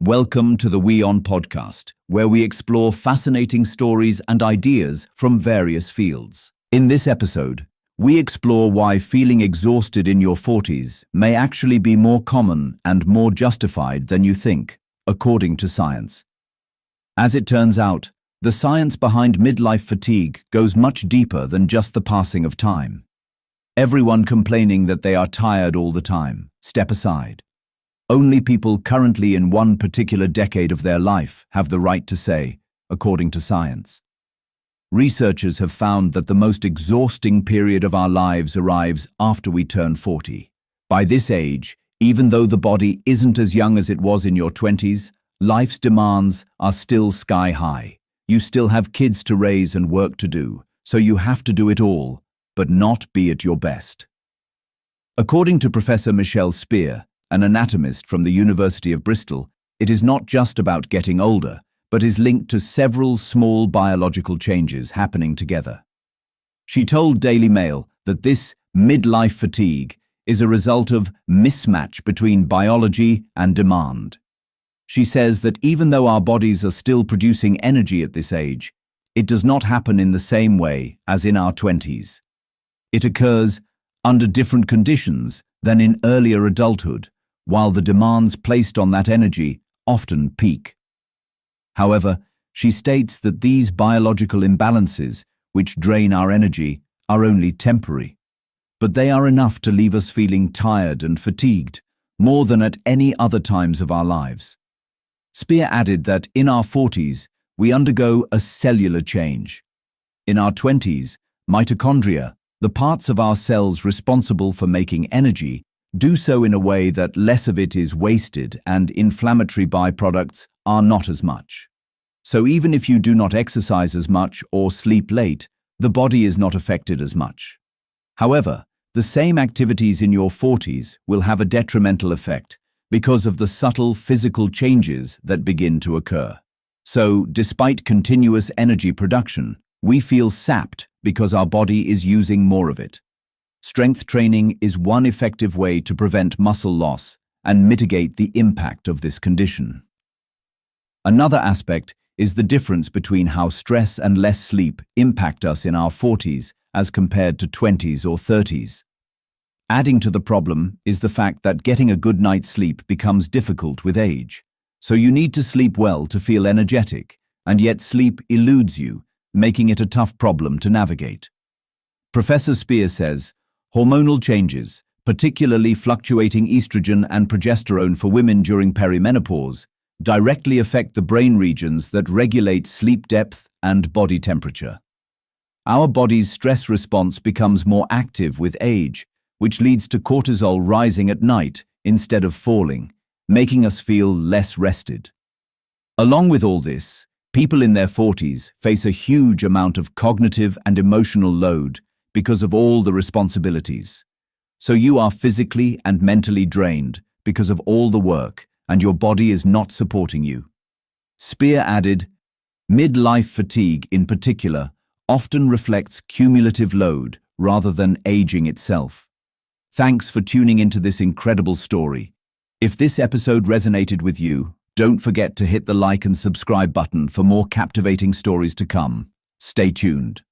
Welcome to the WION podcast, where we explore fascinating stories and ideas from various fields. In this episode, we explore why feeling exhausted in your 40s may actually be more common and more justified than you think, according to science. As it turns out, the science behind midlife fatigue goes much deeper than just the passing of time. Everyone complaining that they are tired all the time, step aside. Only people currently in one particular decade of their life have the right to say, according to science. Researchers have found that the most exhausting period of our lives arrives after we turn 40. By this age, even though the body isn't as young as it was in your 20s, life's demands are still sky high. You still have kids to raise and work to do, so you have to do it all, but not be at your best. According to Professor Michelle Spear, an anatomist from the University of Bristol, it is not just about getting older, but is linked to several small biological changes happening together. She told Daily Mail that this midlife fatigue is a result of mismatch between biology and demand. She says that even though our bodies are still producing energy at this age, it does not happen in the same way as in our 20s. It occurs under different conditions than in earlier adulthood, while the demands placed on that energy often peak. However, she states that these biological imbalances, which drain our energy, are only temporary, but they are enough to leave us feeling tired and fatigued, more than at any other times of our lives. Spear added that in our 40s, we undergo a cellular change. In our 20s, mitochondria, the parts of our cells responsible for making energy, do so in a way that less of it is wasted and inflammatory byproducts are not as much. So even if you do not exercise as much or sleep late, the body is not affected as much. However, the same activities in your 40s will have a detrimental effect because of the subtle physical changes that begin to occur. So, despite continuous energy production, we feel sapped because our body is using more of it. Strength training is one effective way to prevent muscle loss and mitigate the impact of this condition. Another aspect is the difference between how stress and less sleep impact us in our 40s as compared to 20s or 30s. Adding to the problem is the fact that getting a good night's sleep becomes difficult with age. So you need to sleep well to feel energetic, and yet sleep eludes you, making it a tough problem to navigate. Professor Spear says, hormonal changes, particularly fluctuating estrogen and progesterone for women during perimenopause, directly affect the brain regions that regulate sleep depth and body temperature. Our body's stress response becomes more active with age, which leads to cortisol rising at night instead of falling, making us feel less rested. Along with all this, people in their 40s face a huge amount of cognitive and emotional load because of all the responsibilities. So you are physically and mentally drained because of all the work, and your body is not supporting you. Spear added, midlife fatigue in particular often reflects cumulative load rather than aging itself. Thanks for tuning into this incredible story. If this episode resonated with you, don't forget to hit the like and subscribe button for more captivating stories to come. Stay tuned.